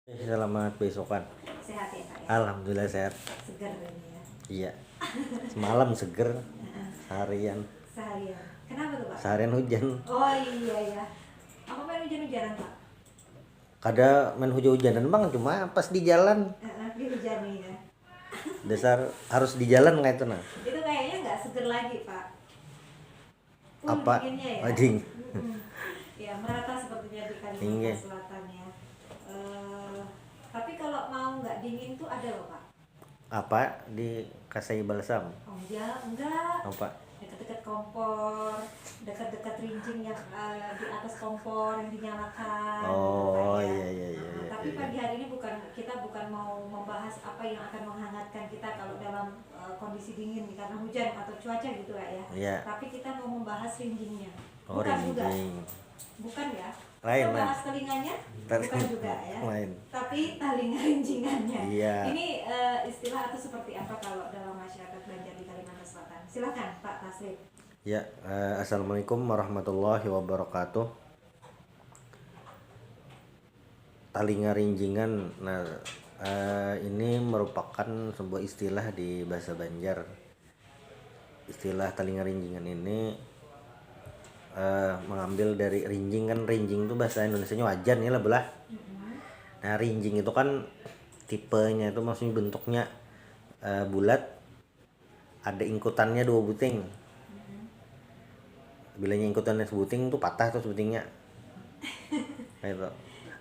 Selamat besokan. Sehat ya Kak ya? Alhamdulillah sehat. Segar ini ya? Iya. Semalam seger. Seharian. Seharian. Kenapa tuh Pak? Seharian hujan. Oh iya ya. Aku main hujan-hujanan Pak? Kada main hujan-hujanan bang, cuma pas di jalan. Dihujani ya. Dasar harus di jalan kayak itu nah. Itu kayaknya nggak seger lagi Pak. Apa? Dinginnya ya? Ding. Ya merata sepertinya di Iya. Kalimantan Selatan ya. Tapi kalau mau nggak dingin tuh ada loh Pak. Apa dikasih balsam? Oh ya enggak. Apa? Dekat-dekat kompor, dekat-dekat rincing yang di atas kompor yang dinyalakan. Oh Pak, ya. iya iya iya. Nah, iya, tapi iya. pagi hari ini kita bukan mau membahas apa yang akan menghangatkan kita kalau dalam kondisi dingin karena hujan atau cuaca gitu ya. Iya. Tapi kita mau membahas rinjingnya. Oh Bukan juga. rinjing. Bukan ya. Lain, Kita bahas telinganya, bukan juga ya. Lain. Tapi telinga rinjingannya. Iya. Ini istilah atau seperti apa kalau dalam masyarakat Banjar di Kalimantan Selatan? Silakan Pak Tasrif. Ya, assalamualaikum warahmatullahi wabarakatuh. Talinga rinjingan. Nah, ini merupakan sebuah istilah di bahasa Banjar. Istilah talinga rinjingan ini mengambil dari rinjing, kan rinjing itu bahasa Indonesianya wajan ya lah belah. Nah, rinjing itu kan tipenya itu maksudnya bentuknya bulat, ada ingkutannya 2 buting. Bilanya ingkutannya sebuting itu patah tuh sebutingnya. Nah, itu.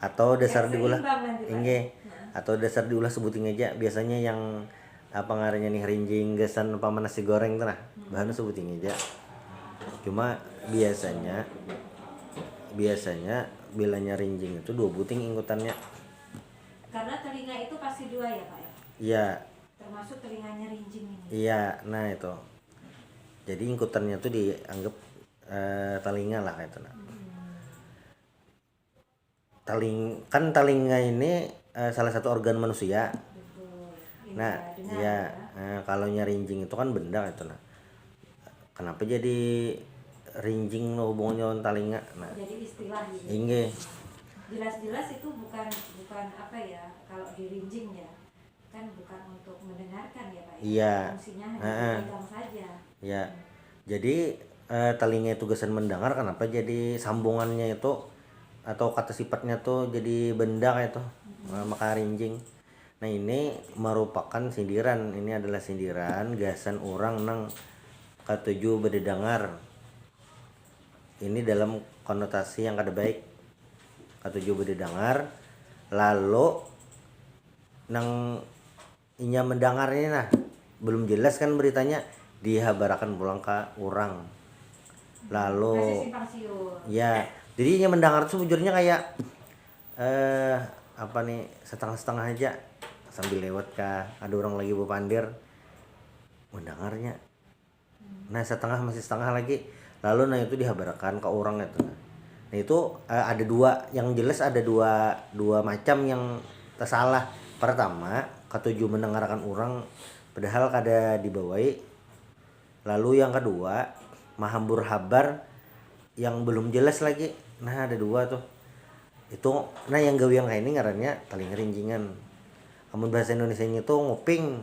Atau dasar diulah inge. Atau dasar diulah sebuting aja. Biasanya yang apa ngarannya nih rinjing gesan apa nasi goreng tuh nah. Bahannya sebuting aja. Cuma biasanya bilanya rinjing itu 2 buting ingkutannya. Karena telinga itu pasti 2 ya Pak ya? Iya. Termasuk telinganya rinjing ini. Iya, nah itu. Jadi ingkutannya tuh dianggap telinga lah kayak itu nah. Telinga ini salah satu organ manusia. Betul. Nah, iya. Nah, kalau rinjing itu kan benda itu nah. Kenapa jadi rinjing hubungannya dengan telinga? Nah, jadi istilah gitu. inge. Jelas-jelas itu bukan apa ya, kalau dirinjing ya kan bukan untuk mendengarkan ya Pak ya. Iya. Fungsinya hanya dipegang saja. Ya. Jadi telinga itu gesan mendengar, kenapa jadi sambungannya itu atau kata sifatnya tuh jadi benda kayak itu. Maka rinjing. Nah, ini merupakan sindiran. Ini adalah sindiran gasan orang nang katuju bededangar. Ini dalam konotasi yang kada baik. Katuju bededangar lalu nang inya mendengar ini nah belum jelas kan beritanya dihabarakan pulang ke orang. Lalu Masih simpang siur. ya, jadi inya mendengar tuh sejujurnya kayak apa nih setengah-setengah aja sambil lewat kah ada orang lagi berpandir mendengarnya. Nah, masih setengah lagi. Lalu nah itu dihabarkan ke orang itu. Nah, itu ada 2 yang jelas, ada dua macam yang tersalah. Pertama, ketujuh mendengarkan orang padahal kada dibawai. Lalu yang kedua, mahambur habar yang belum jelas lagi. Nah, ada 2 tuh. Itu nah yang gawe yang kayak ini ngarannya telinga rinjingan. Amun bahasa Indonesianya itu nguping.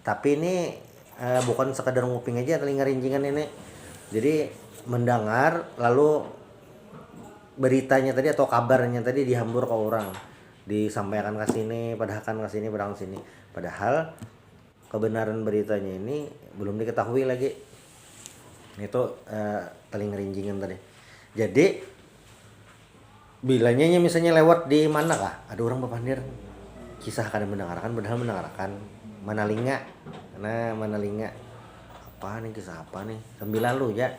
Tapi ini bukan sekadar nguping aja telinga rinjingan ini. Jadi mendengar lalu beritanya tadi atau kabarnya tadi dihambur ke orang, disampaikan ke sini, padahal ke sini, padahal sini. Padahal kebenaran beritanya ini belum diketahui lagi. Itu telinga rinjingan tadi. Jadi bilanya misalnya lewat di mana kah? Ada orang berpandir kisah kada mendengarkan padahal mendengarkan. Manalinga. Nah, manalinga. Apa nih kisah apa nih? Sambil lalu ya.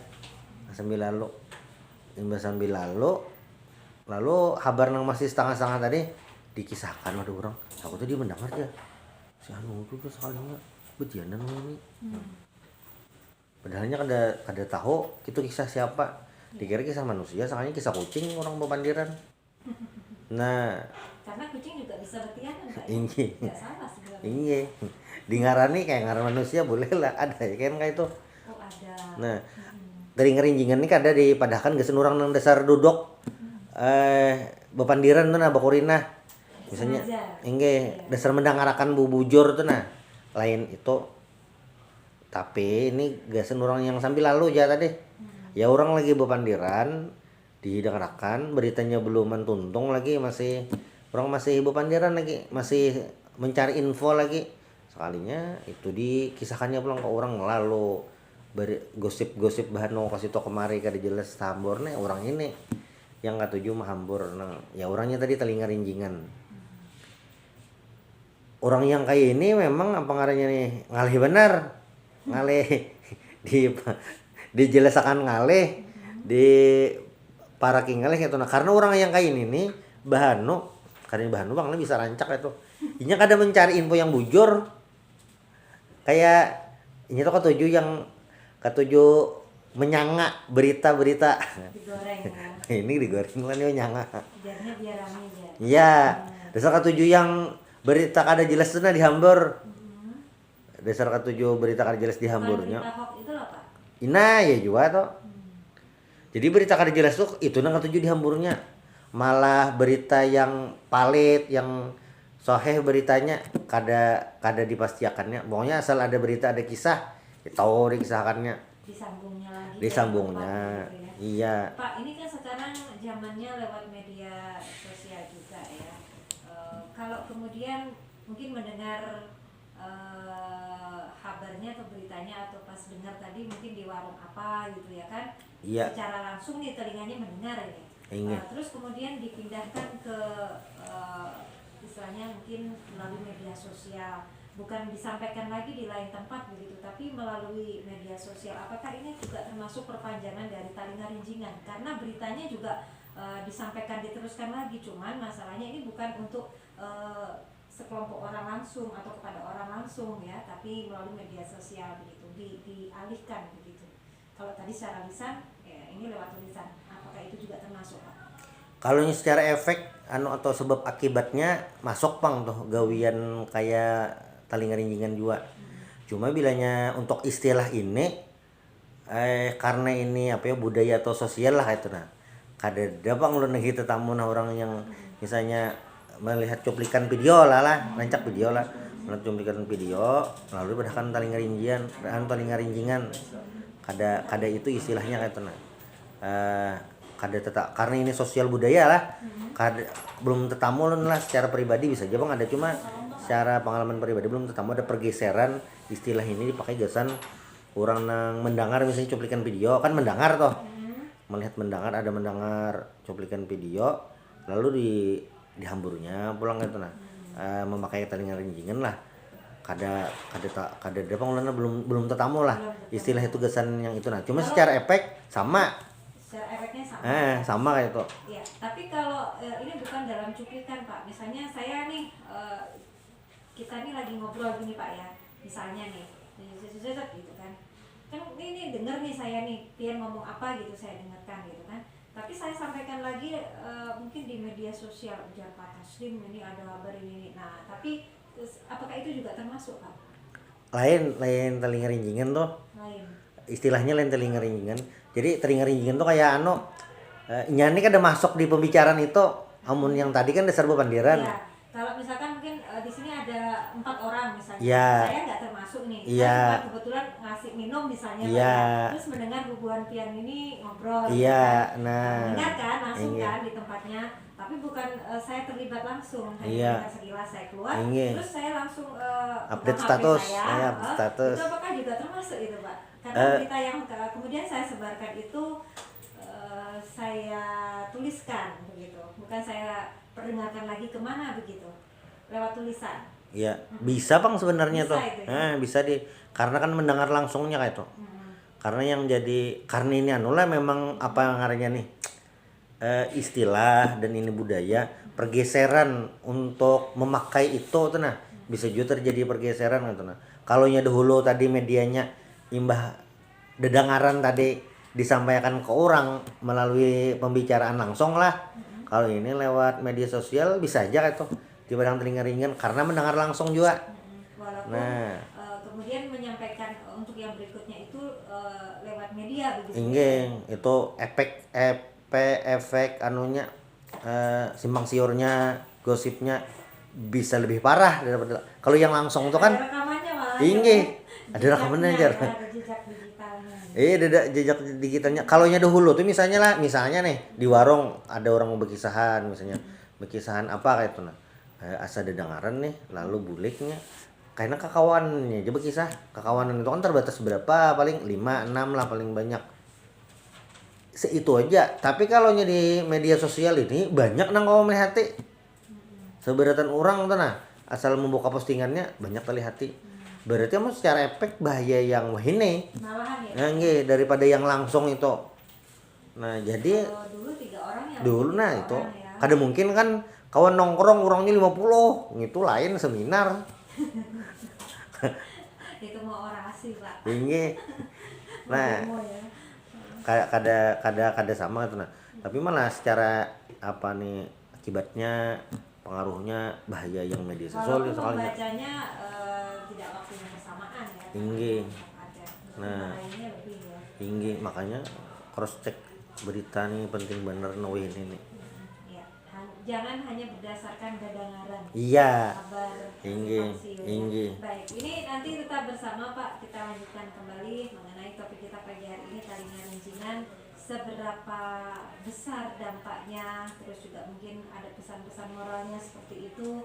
Sambil lalu. Imbas sambil lalu kabar nang masih setengah-setengah tadi dikisahkan ada orang. Aku tadi mendengar aja. Si anu itu soalnya betianan ini. Padahalnya kada tahu itu kisah siapa. Dikira kisah manusia, soalnya kisah kucing orang bepandiran. Nah, Karena kucing juga bisa betianan Pak. Inge. Enggak salah sebenarnya. Inge. Di ngarani kayak ngaran manusia boleh lah, ada ya kan kayak itu. Oh, ada. Nah, dari ngerinjingan ini kada dipadahkan geus urang nang dasar duduk bepandiran tuh nah bakurina Misalnya Sengaja. inge dasar mendangarakan bubujur tuh nah. Lain itu tapi ini gasan orang yang sambil lalu aja tadi. Ya orang lagi bepandiran didengarakan beritanya belum mentuntung lagi masih orang masih bepandiran lagi masih mencari info lagi sekalinya itu dikisahkannya pulang ke orang lalu gosip-gosip bahan no kasih tau kemari kada jelas hambur nih orang ini yang katuju mah hambur nah ya orangnya tadi telinga rinjingan orang yang kayak ini memang apa ngarannya nih ngalih benar ngalih di dijelasakan ngalih di para kingalih gitu nah karena orang yang kayak ini nih bahanu karena bahanu bang bisa rancak itu ini kadang mencari info yang bujur kayak ini tuh ketujuh menyanga berita-berita Digoreng ya. ini digoreng lah nih menyanga Biarnya biar rame aja. iya dasar ketujuh yang berita kada jelas tuh nah dihambur dasar ketujuh berita kada jelas dihamburnya Berita hoax itu loh Pak. ina ya juga tuh jadi berita kada jelas tuh itu nang ketujuh dihamburnya malah berita yang palit yang soheh beritanya kada dipastiakannya pokoknya asal ada berita ada kisah ya tahu dikisahkannya Disambungnya lagi. disambungnya Gitu ya. iya Pak, ini kan sekarang zamannya lewat media sosial juga ya. Kalau kemudian mungkin mendengar kabarnya atau beritanya atau pas dengar tadi mungkin di warung apa gitu ya kan, iya secara langsung nih telinganya mendengar ini. Iya. Terus kemudian dipindahkan ke istilahnya mungkin melalui media sosial, bukan disampaikan lagi di lain tempat begitu, tapi melalui media sosial. Apakah ini juga termasuk perpanjangan dari tali ngarinjingan? Karena beritanya juga disampaikan diteruskan lagi, cuman masalahnya ini bukan untuk sekelompok orang langsung atau kepada orang langsung ya, tapi melalui media sosial begitu, dialihkan begitu. Kalau tadi secara lisan, ya ini lewat tulisan. Apakah itu juga termasuk Pak? kalau secara efek atau sebab akibatnya masuk pang tuh gawian kayak tali ngarinjingan juga cuma bilanya untuk istilah ini karena ini apa ya budaya atau sosial lah itu nah kada pang lu kita tamu nah orang yang misalnya melihat cuplikan video lah rancak video lah melihat cuplikan video lalu berdasarkan tali ngarinjingan kada itu istilahnya kayak itu nah kada tetap karena ini sosial budaya lah kada belum tetamu lah secara pribadi bisa aja bang ada cuma secara pengalaman pribadi belum tetamu ada pergeseran istilah ini dipakai gasan orang nang mendengar misalnya cuplikan video kan mendengar toh melihat mendengar ada mendengar cuplikan video lalu dihamburnya pulang itu nah memakai tali ngarinjingan lah kada ada pengalaman belum tetamu lah istilah itu gasan yang itu nah cuma secara efek sama Secara efeknya sama. sama kayak itu. Ya, tapi kalau ini bukan dalam cuplikan Pak. Misalnya saya nih, kita nih lagi ngobrol gini Pak ya. Misalnya nih, gitu kan. Kan ini denger nih saya nih, Pian ngomong apa gitu saya dengarkan gitu kan. Tapi saya sampaikan lagi mungkin di media sosial ujar Pak Taslim ini ada kabar ini. Nah, tapi apakah itu juga termasuk Pak? Lain tali ngarinjingan tuh. Lain. Istilahnya lain tali ngarinjingan. Jadi tali ngarinjingan tuh kayak nyani kan ada masuk di pembicaraan itu. Amun yang tadi kan dasar bepandiran. Iya. Kalau misalkan mungkin di sini ada 4 orang misalnya, Iya. saya nggak termasuk nih. Iya. Saya cuma kebetulan ngasih minum misalnya, Iya. Pak, ya. Terus mendengar hubungan Pian ini ngobrol. Iya, kan. nah. Mendengar kan langsung Iya. kan di tempatnya, tapi bukan saya terlibat langsung. Hanya Iya. mendengar sekilas saya keluar, Iya. terus saya langsung Update buka HP status. saya, Iya, update status. Itu apakah juga termasuk itu Pak? Karena berita yang kemudian saya sebarkan itu saya tuliskan begitu, bukan saya perdengarkan lagi kemana begitu, lewat tulisan. Iya, bisa bang sebenarnya Bisa tuh. itu ya? Bisa karena kan mendengar langsungnya kayak itu. Karena yang jadi karena ini anulah memang apa ngarannya nih istilah dan ini budaya pergeseran untuk memakai itu tuh nah bisa juga terjadi pergeseran gitu nah. Kalau nya dahulu tadi medianya imbah dedangaran tadi disampaikan ke orang melalui pembicaraan langsung lah. Kalau ini lewat media sosial bisa aja kayak itu di padang telinga ringan karena mendengar langsung juga. Walaupun Nah. kemudian menyampaikan untuk yang berikutnya itu lewat media begitu. Inggih, itu efek anunya simpang siurnya gosipnya bisa lebih parah daripada kalau yang langsung tuh kan ada rekamannya malah tinggi, ya. ada rekamannya Jejaknya aja. ya, ada jejak digitalnya. Ada jejak digitalnya. Kalau nya dahulu tuh misalnya nih di warung ada orang mau berkisahan misalnya, berkisahan apa kayak itu nah. Asa dedengaran nih, lalu buliknya karena kakawannya aja berkisah. Kakawanan itu kan terbatas berapa, paling 5 6 lah paling banyak. Seitu aja. Tapi kalau nya di media sosial ini banyak nang kawan melihat seberatan orang tuh nah, asal membuka postingannya banyak terlihat. Berarti emang secara efek bahaya yang wah ini. Malahan ya. Nah, nggih, daripada yang langsung itu. Nah, jadi Kalau dulu 3 orang ya. dulu tiga nah orang itu ya. kada mungkin kan kawan nongkrong orangnya 50 gitu lain seminar. Itu mau orasi Pak. Ini nah Mau ya. kada sama gitu nah. Tapi malah secara apa nih akibatnya pengaruhnya bahaya yang media sosial Walaupun soalnya. membacanya tidak waktu yang bersamaan ya. Tinggi. Ada. Nah. Lainnya lebih ya. Tinggi makanya cross check berita nih penting bener nuwin ini. Ya. Jangan hanya berdasarkan kedengaran. Iya. Kabar Tinggi, informasi, ya. tinggi. Baik, ini nanti tetap bersama Pak. Kita lanjutkan kembali mengenai topik kita pagi hari ini talinya rincingan. Seberapa besar dampaknya, terus juga mungkin ada pesan-pesan moralnya seperti itu.